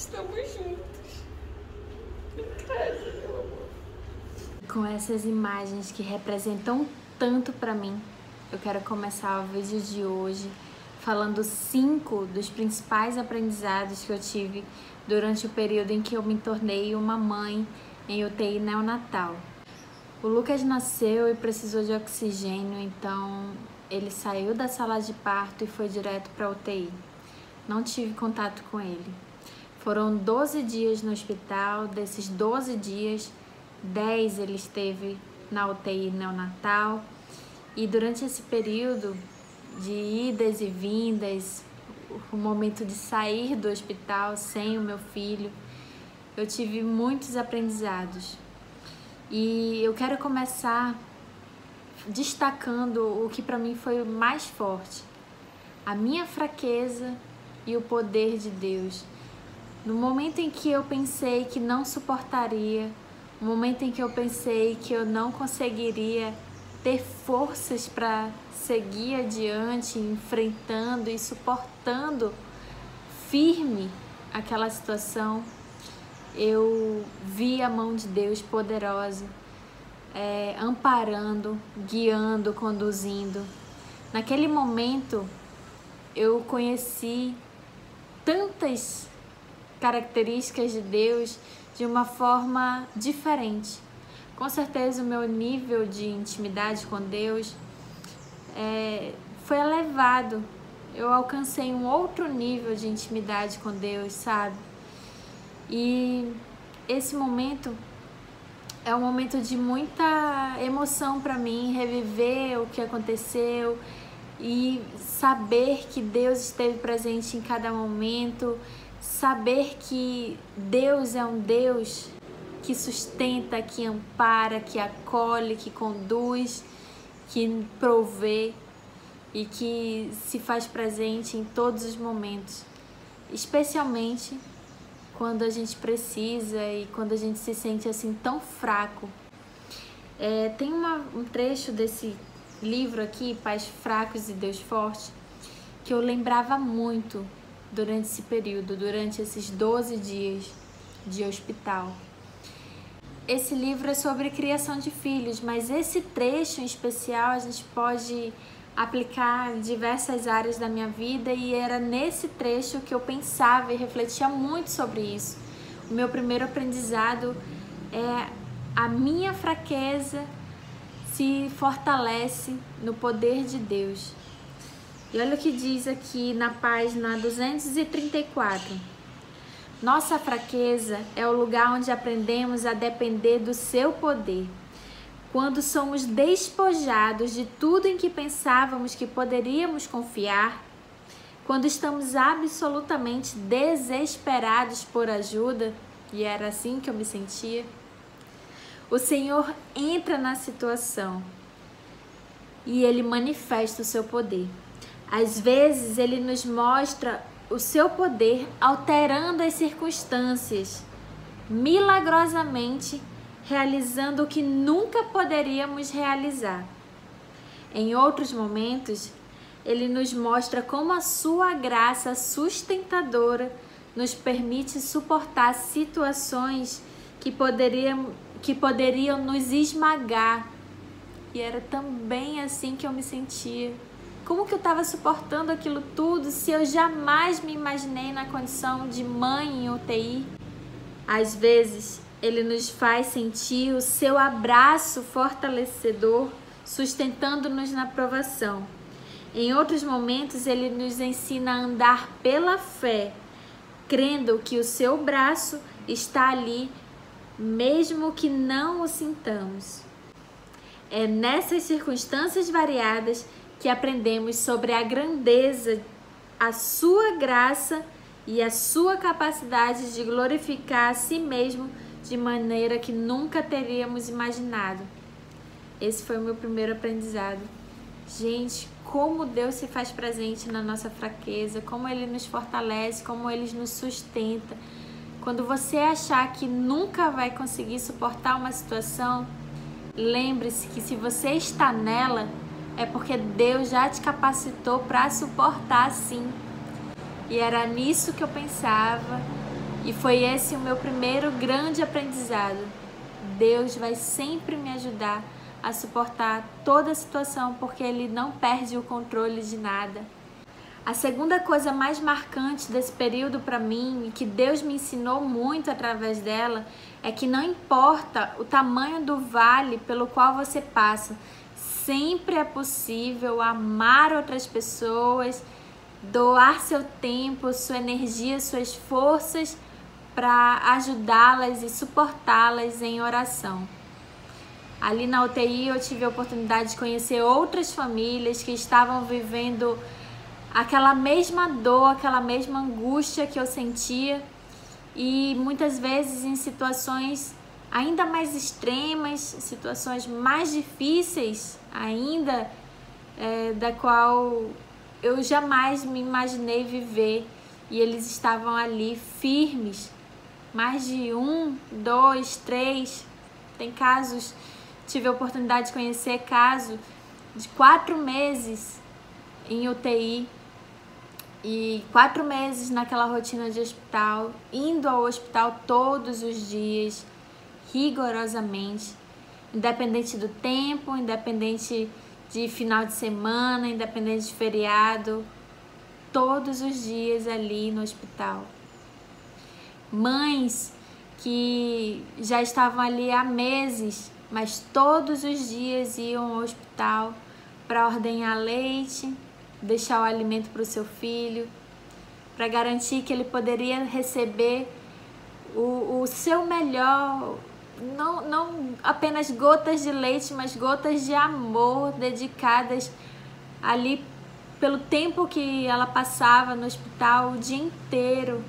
Estamos juntos. Em casa, meu amor. Com essas imagens que representam tanto pra mim, eu quero começar o vídeo de hoje falando 5 dos principais aprendizados que eu tive durante o período em que eu me tornei uma mãe em UTI neonatal. O Lucas nasceu e precisou de oxigênio, então ele saiu da sala de parto e foi direto para a UTI. Não tive contato com ele. Foram 12 dias no hospital, desses 12 dias, 10 ele esteve na UTI neonatal. E durante esse período de idas e vindas, o momento de sair do hospital sem o meu filho, eu tive muitos aprendizados. E eu quero começar destacando o que para mim foi o mais forte: a minha fraqueza e o poder de Deus. No momento em que eu pensei que não suportaria, no momento em que eu pensei que eu não conseguiria ter forças para seguir adiante, enfrentando e suportando firme aquela situação, eu vi a mão de Deus poderosa, amparando, guiando, conduzindo. Naquele momento eu conheci tantas características de Deus de uma forma diferente. Com certeza o meu nível de intimidade com Deus foi elevado. Eu alcancei um outro nível de intimidade com Deus, sabe? E esse momento é um momento de muita emoção para mim, reviver o que aconteceu e saber que Deus esteve presente em cada momento, saber que Deus é um Deus que sustenta, que ampara, que acolhe, que conduz, que provê e que se faz presente em todos os momentos, especialmente quando a gente precisa e quando a gente se sente assim tão fraco. Tem um trecho desse livro aqui, Pais Fracos e Deus Forte, que eu lembrava muito durante esse período, durante esses 12 dias de hospital. Esse livro é sobre criação de filhos, mas esse trecho em especial a gente pode aplicar em diversas áreas da minha vida, e era nesse trecho que eu pensava e refletia muito sobre isso. O meu primeiro aprendizado é: a minha fraqueza se fortalece no poder de Deus. E olha o que diz aqui na página 234. Nossa fraqueza é o lugar onde aprendemos a depender do seu poder. Quando somos despojados de tudo em que pensávamos que poderíamos confiar, quando estamos absolutamente desesperados por ajuda, e era assim que eu me sentia, o Senhor entra na situação e Ele manifesta o seu poder. Às vezes Ele nos mostra o seu poder alterando as circunstâncias, milagrosamente realizando o que nunca poderíamos realizar. Em outros momentos, Ele nos mostra como a sua graça sustentadora nos permite suportar situações que poderiam nos esmagar. E era também assim que eu me sentia. Como que eu estava suportando aquilo tudo se eu jamais me imaginei na condição de mãe em UTI? Às vezes, Ele nos faz sentir o seu abraço fortalecedor, sustentando-nos na provação. Em outros momentos, Ele nos ensina a andar pela fé, crendo que o seu braço está ali, mesmo que não o sintamos. É nessas circunstâncias variadas que aprendemos sobre a grandeza, a sua graça e a sua capacidade de glorificar a si mesmo de maneira que nunca teríamos imaginado. Esse foi o meu primeiro aprendizado. Gente, como Deus se faz presente na nossa fraqueza, como Ele nos fortalece, como Ele nos sustenta. Quando você achar que nunca vai conseguir suportar uma situação, lembre-se que se você está nela, é porque Deus já te capacitou para suportar sim. E era nisso que eu pensava, E foi esse o meu primeiro grande aprendizado. Deus vai sempre me ajudar a suportar toda a situação, porque Ele não perde o controle de nada. A segunda coisa mais marcante desse período para mim, e que Deus me ensinou muito através dela, é que não importa o tamanho do vale pelo qual você passa, sempre é possível amar outras pessoas, doar seu tempo, sua energia, suas forças para ajudá-las e suportá-las em oração. Ali na UTI eu tive a oportunidade de conhecer outras famílias que estavam vivendo aquela mesma dor, aquela mesma angústia que eu sentia, e muitas vezes em situações ainda mais extremas, situações mais difíceis ainda, da qual eu jamais me imaginei viver, e eles estavam ali firmes, mais de 1, 2, 3, tem casos, tive a oportunidade de conhecer caso de 4 meses em UTI, e 4 meses naquela rotina de hospital, indo ao hospital todos os dias, rigorosamente, independente do tempo, independente de final de semana, independente de feriado, todos os dias ali no hospital. Mães que já estavam ali há meses, mas todos os dias iam ao hospital para ordenhar leite, deixar o alimento para o seu filho, para garantir que ele poderia receber o seu melhor, não apenas gotas de leite, mas gotas de amor dedicadas ali pelo tempo que ela passava no hospital o dia inteiro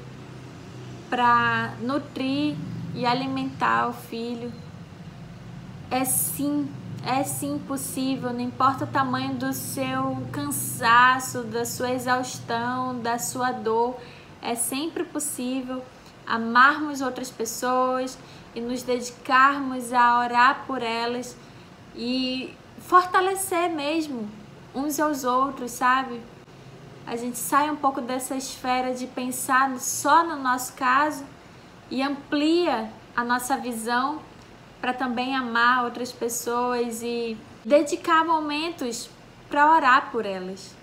para nutrir e alimentar o filho. É sim possível, não importa o tamanho do seu cansaço, da sua exaustão, da sua dor, é sempre possível amarmos outras pessoas e nos dedicarmos a orar por elas e fortalecer mesmo uns aos outros, sabe? A gente sai um pouco dessa esfera de pensar só no nosso caso e amplia a nossa visão para também amar outras pessoas e dedicar momentos para orar por elas.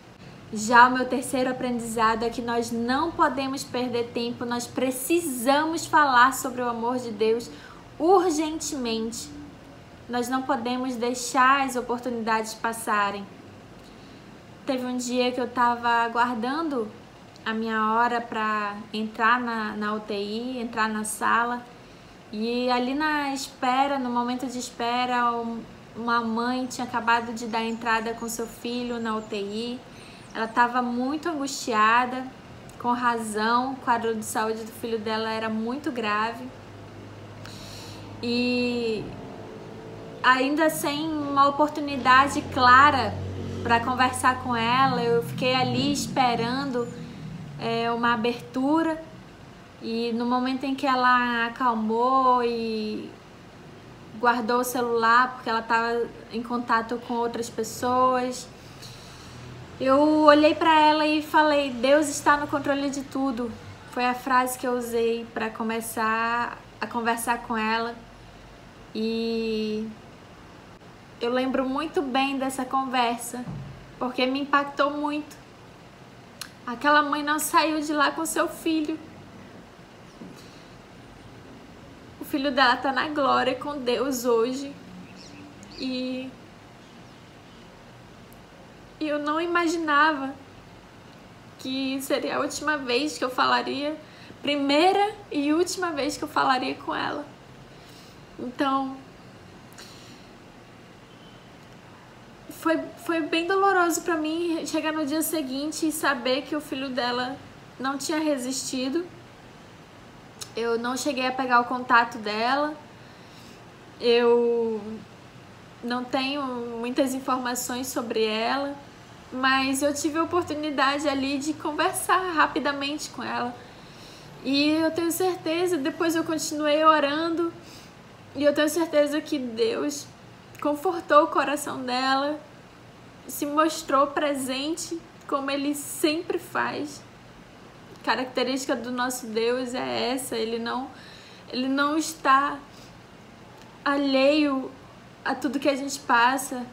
Já o meu terceiro aprendizado é que nós não podemos perder tempo, nós precisamos falar sobre o amor de Deus urgentemente. Nós não podemos deixar as oportunidades passarem. Teve um dia que eu estava aguardando a minha hora para entrar na UTI, entrar na sala. E ali na espera, no momento de espera, uma mãe tinha acabado de dar entrada com seu filho na UTI. Ela estava muito angustiada, com razão, o quadro de saúde do filho dela era muito grave. E ainda sem uma oportunidade clara para conversar com ela, eu fiquei ali esperando uma abertura. E no momento em que ela acalmou e guardou o celular, porque ela estava em contato com outras pessoas, eu olhei para ela e falei: Deus está no controle de tudo. Foi a frase que eu usei para começar a conversar com ela. E eu lembro muito bem dessa conversa, porque me impactou muito. Aquela mãe não saiu de lá com seu filho. O filho dela está na glória com Deus hoje. E eu não imaginava que seria a última vez que eu falaria, primeira e última vez que eu falaria com ela. Então, foi bem doloroso para mim chegar no dia seguinte e saber que o filho dela não tinha resistido. Eu não cheguei a pegar o contato dela, eu não tenho muitas informações sobre ela, mas eu tive a oportunidade ali de conversar rapidamente com ela. E eu tenho certeza, depois eu continuei orando, e eu tenho certeza que Deus confortou o coração dela, se mostrou presente como Ele sempre faz. característica do nosso Deus é essa, ele não está alheio a tudo que a gente passa.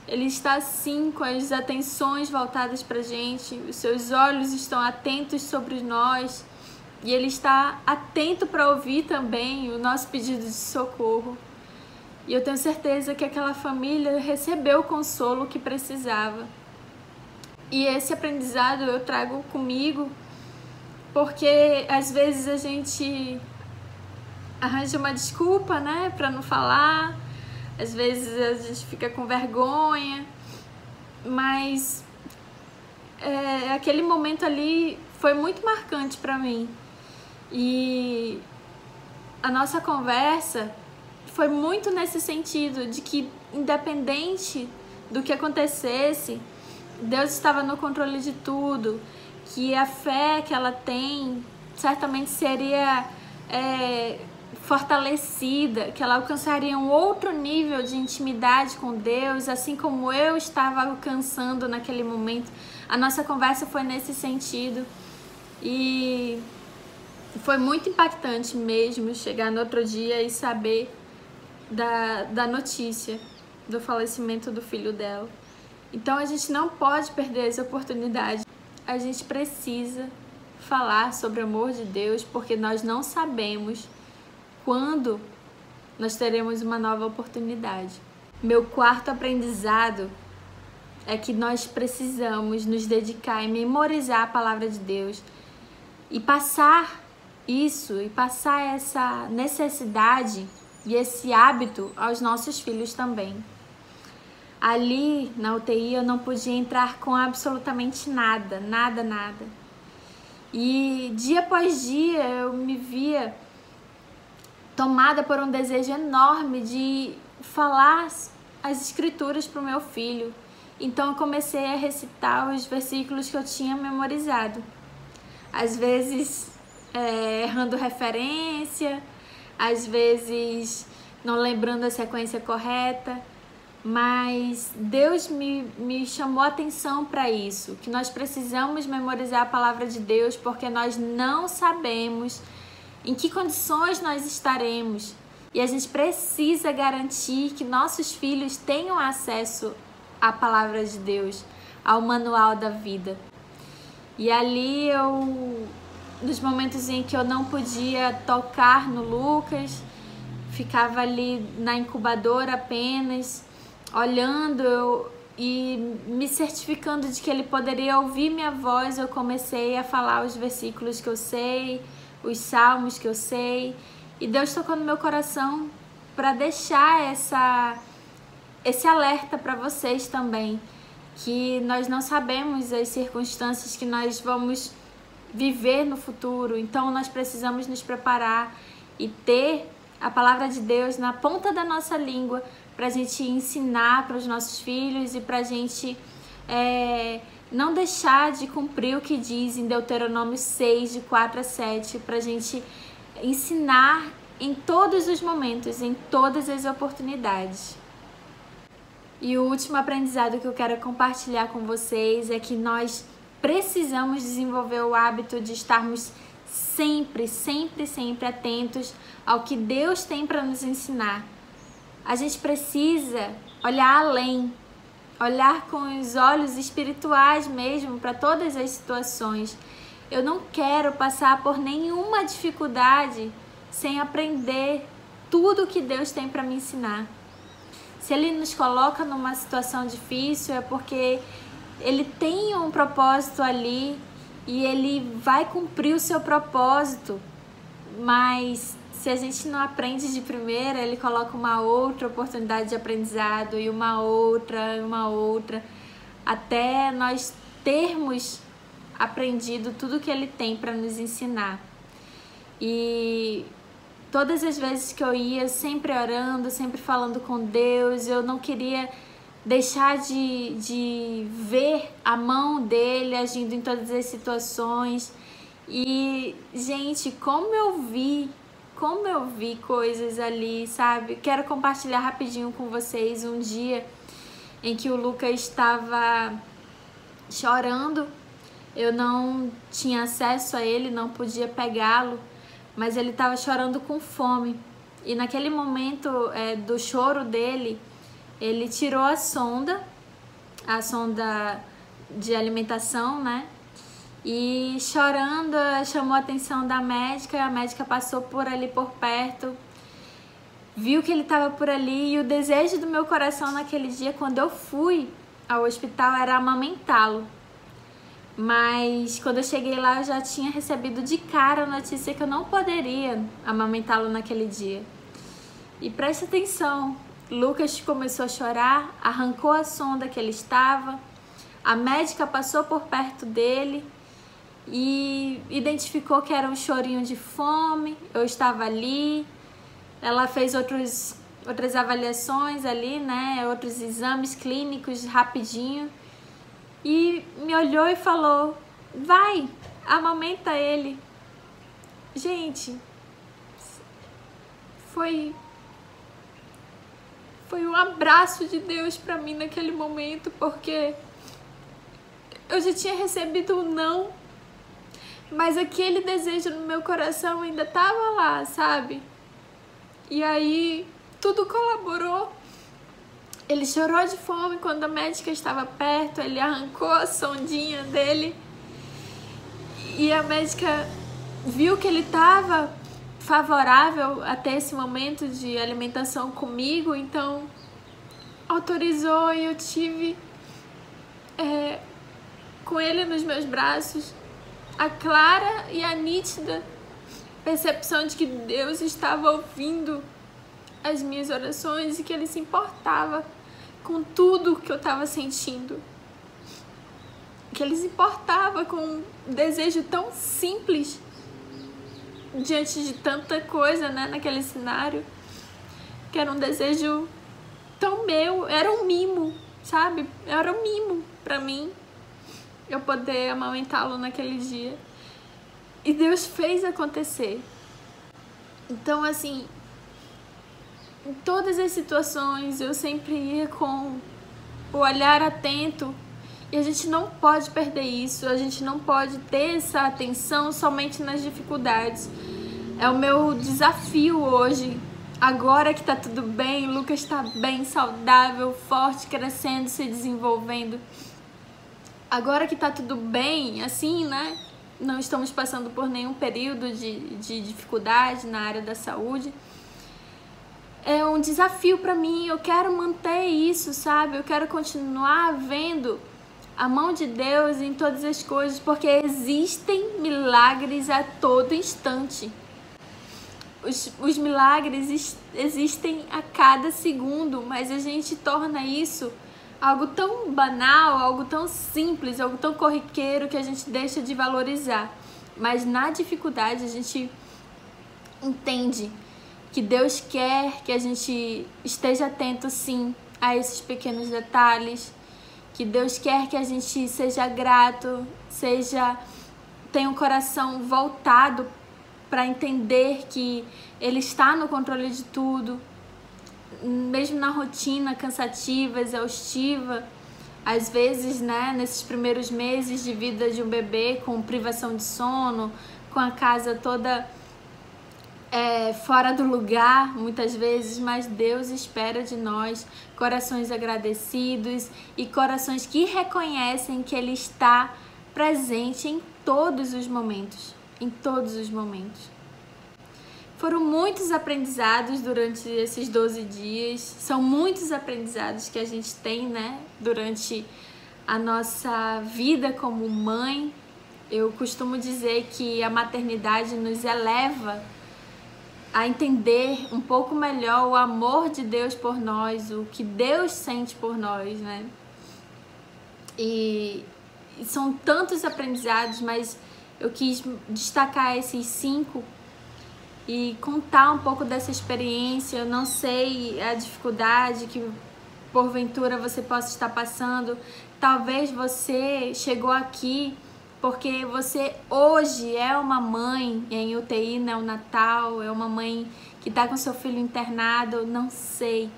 Ele está sim com as atenções voltadas para a gente, os seus olhos estão atentos sobre nós e ele está atento para ouvir também o nosso pedido de socorro. E eu tenho certeza que aquela família recebeu o consolo que precisava. E esse aprendizado eu trago comigo, porque às vezes a gente arranja uma desculpa, né, para não falar. Às vezes a gente fica com vergonha, mas aquele momento ali foi muito marcante para mim. E a nossa conversa foi muito nesse sentido, de que independente do que acontecesse, Deus estava no controle de tudo, que a fé que ela tem certamente seria fortalecida, que ela alcançaria um outro nível de intimidade com Deus, assim como eu estava alcançando naquele momento. A nossa conversa foi nesse sentido e foi muito impactante mesmo chegar no outro dia e saber da notícia do falecimento do filho dela. Então a gente não pode perder essa oportunidade. A gente precisa falar sobre o amor de Deus, porque nós não sabemos quando nós teremos uma nova oportunidade. Meu quarto aprendizado é que nós precisamos nos dedicar e memorizar a palavra de Deus e passar isso, e passar essa necessidade e esse hábito aos nossos filhos também. Ali na UTI eu não podia entrar com absolutamente nada. E dia após dia eu me via tomada por um desejo enorme de falar as escrituras para o meu filho. Então eu comecei a recitar os versículos que eu tinha memorizado. Às vezes errando referência, às vezes não lembrando a sequência correta, mas Deus me chamou a atenção para isso, que nós precisamos memorizar a palavra de Deus, porque nós não sabemos em que condições nós estaremos e a gente precisa garantir que nossos filhos tenham acesso à palavra de Deus, ao manual da vida. E ali nos momentos em que eu não podia tocar no Lucas, ficava ali na incubadora apenas, olhando e me certificando de que ele poderia ouvir minha voz. Eu comecei a falar os versículos que eu sei, os salmos que eu sei, e Deus tocou no meu coração para deixar esse alerta para vocês também, que nós não sabemos as circunstâncias que nós vamos viver no futuro, então nós precisamos nos preparar e ter a palavra de Deus na ponta da nossa língua para a gente ensinar para os nossos filhos e para a gente não deixar de cumprir o que diz em Deuteronômio 6, de 4 a 7, para a gente ensinar em todos os momentos, em todas as oportunidades. E o último aprendizado que eu quero compartilhar com vocês é que nós precisamos desenvolver o hábito de estarmos sempre atentos ao que Deus tem para nos ensinar. A gente precisa olhar além, olhar com os olhos espirituais mesmo para todas as situações. Eu não quero passar por nenhuma dificuldade sem aprender tudo que Deus tem para me ensinar. Se Ele nos coloca numa situação difícil é porque Ele tem um propósito ali e Ele vai cumprir o seu propósito, mas se a gente não aprende de primeira, Ele coloca uma outra oportunidade de aprendizado e uma outra, até nós termos aprendido tudo que Ele tem para nos ensinar. E todas as vezes que eu ia, sempre orando, sempre falando com Deus, eu não queria deixar de ver a mão dele agindo em todas as situações. E, gente, como eu vi coisas ali, sabe? Quero compartilhar rapidinho com vocês um dia em que o Lucas estava chorando eu não tinha acesso a ele, não podia pegá-lo, mas ele estava chorando com fome. E naquele momento do choro dele, ele tirou a sonda de alimentação, né? E chorando, chamou a atenção da médica, e a médica passou por ali por perto, viu que ele estava por ali, e o desejo do meu coração naquele dia, quando eu fui ao hospital, era amamentá-lo. Mas quando eu cheguei lá, eu já tinha recebido de cara a notícia que eu não poderia amamentá-lo naquele dia. E preste atenção, Lucas começou a chorar, arrancou a sonda que ele estava, a médica passou por perto dele e identificou que era um chorinho de fome. Eu estava ali, ela fez outras avaliações ali, né, outros exames clínicos rapidinho, e me olhou e falou: vai, amamenta ele. Gente, foi um abraço de Deus para mim naquele momento, porque eu já tinha recebido um não, mas aquele desejo no meu coração ainda estava lá, sabe? E aí tudo colaborou. Ele chorou de fome quando a médica estava perto, ele arrancou a sondinha dele e a médica viu que ele estava favorável a ter esse momento de alimentação comigo, então autorizou, e eu tive com ele nos meus braços a clara e a nítida percepção de que Deus estava ouvindo as minhas orações e que Ele se importava com tudo que eu estava sentindo, que Ele se importava com um desejo tão simples diante de tanta coisa, né, naquele cenário, que era um desejo tão meu, era um mimo, sabe? Era um mimo pra mim eu poder amamentá-lo naquele dia. E Deus fez acontecer. Então, assim, em todas as situações eu sempre ia com o olhar atento, e a gente não pode perder isso, a gente não pode ter essa atenção somente nas dificuldades. É o meu desafio hoje, agora que tá tudo bem, o Lucas tá bem, saudável, forte, crescendo, se desenvolvendo. Agora que tá tudo bem, assim, né? Não estamos passando por nenhum período de dificuldade na área da saúde. É um desafio para mim, eu quero manter isso, sabe? Eu quero continuar vendo a mão de Deus em todas as coisas, porque existem milagres a todo instante. Os milagres existem a cada segundo, mas a gente torna isso algo tão banal, algo tão simples, algo tão corriqueiro que a gente deixa de valorizar. Mas na dificuldade a gente entende que Deus quer que a gente esteja atento, sim, a esses pequenos detalhes, que Deus quer que a gente seja grato, tenha um coração voltado para entender que Ele está no controle de tudo, mesmo na rotina cansativa, exaustiva, às vezes, né, nesses primeiros meses de vida de um bebê, com privação de sono, com a casa toda fora do lugar, muitas vezes, mas Deus espera de nós corações agradecidos e corações que reconhecem que Ele está presente em todos os momentos, em todos os momentos. Foram muitos aprendizados durante esses 12 dias, são muitos aprendizados que a gente tem, né, durante a nossa vida como mãe. Eu costumo dizer que a maternidade nos eleva a entender um pouco melhor o amor de Deus por nós, o que Deus sente por nós, né? E são tantos aprendizados, mas eu quis destacar esses 5 e contar um pouco dessa experiência. Eu não sei a dificuldade que porventura você possa estar passando. Talvez você chegou aqui porque você hoje é uma mãe em UTI neonatal, é uma mãe que está com seu filho internado, não sei.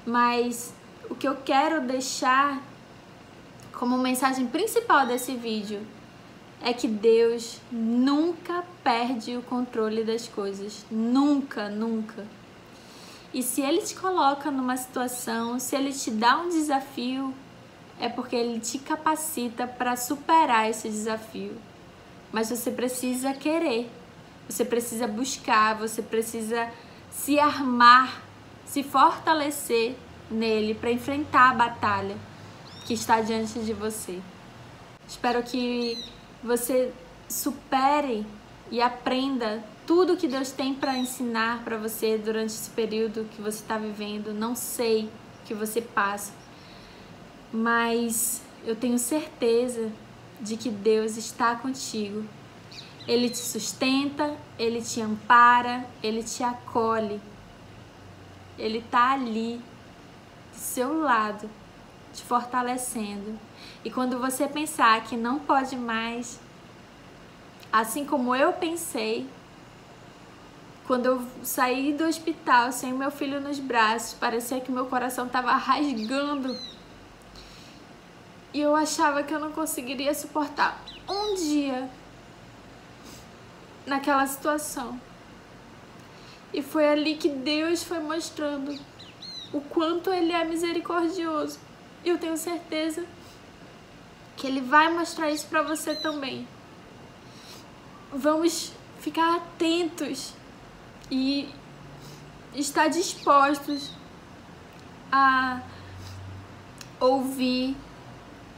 Mas o que eu quero deixar como mensagem principal desse vídeo é que Deus nunca perde o controle das coisas. Nunca, nunca. E se Ele te coloca numa situação, se Ele te dá um desafio, é porque Ele te capacita para superar esse desafio. Mas você precisa querer, você precisa buscar, você precisa se armar, se fortalecer nele para enfrentar a batalha que está diante de você. Espero que você supere e aprenda tudo que Deus tem para ensinar para você durante esse período que você está vivendo. Não sei o que você passa, mas eu tenho certeza de que Deus está contigo. Ele te sustenta, Ele te ampara, Ele te acolhe. Ele está ali, do seu lado, te fortalecendo. E quando você pensar que não pode mais, assim como eu pensei, quando eu saí do hospital sem o meu filho nos braços, parecia que meu coração estava rasgando. E eu achava que eu não conseguiria suportar um dia naquela situação. E foi ali que Deus foi mostrando o quanto Ele é misericordioso. E eu tenho certeza que Ele vai mostrar isso para você também. Vamos ficar atentos e estar dispostos a ouvir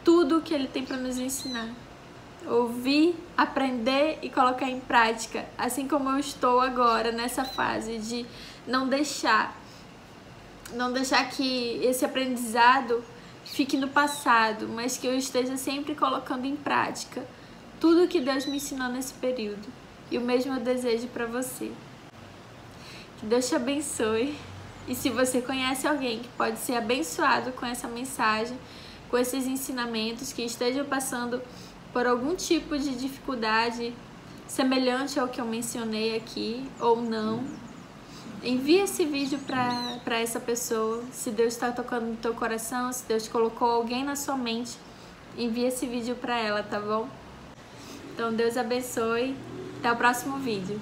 tudo que Ele tem para nos ensinar. Ouvir, aprender e colocar em prática, assim como eu estou agora nessa fase de não deixar que esse aprendizado fique no passado, mas que eu esteja sempre colocando em prática tudo que Deus me ensinou nesse período. E o mesmo eu desejo para você. Que Deus te abençoe. E se você conhece alguém que pode ser abençoado com essa mensagem, com esses ensinamentos, que estejam passando por algum tipo de dificuldade semelhante ao que eu mencionei aqui ou não, envie esse vídeo para essa pessoa. Se Deus está tocando no teu coração, se Deus colocou alguém na sua mente, envie esse vídeo para ela, tá bom? Então Deus abençoe, até o próximo vídeo.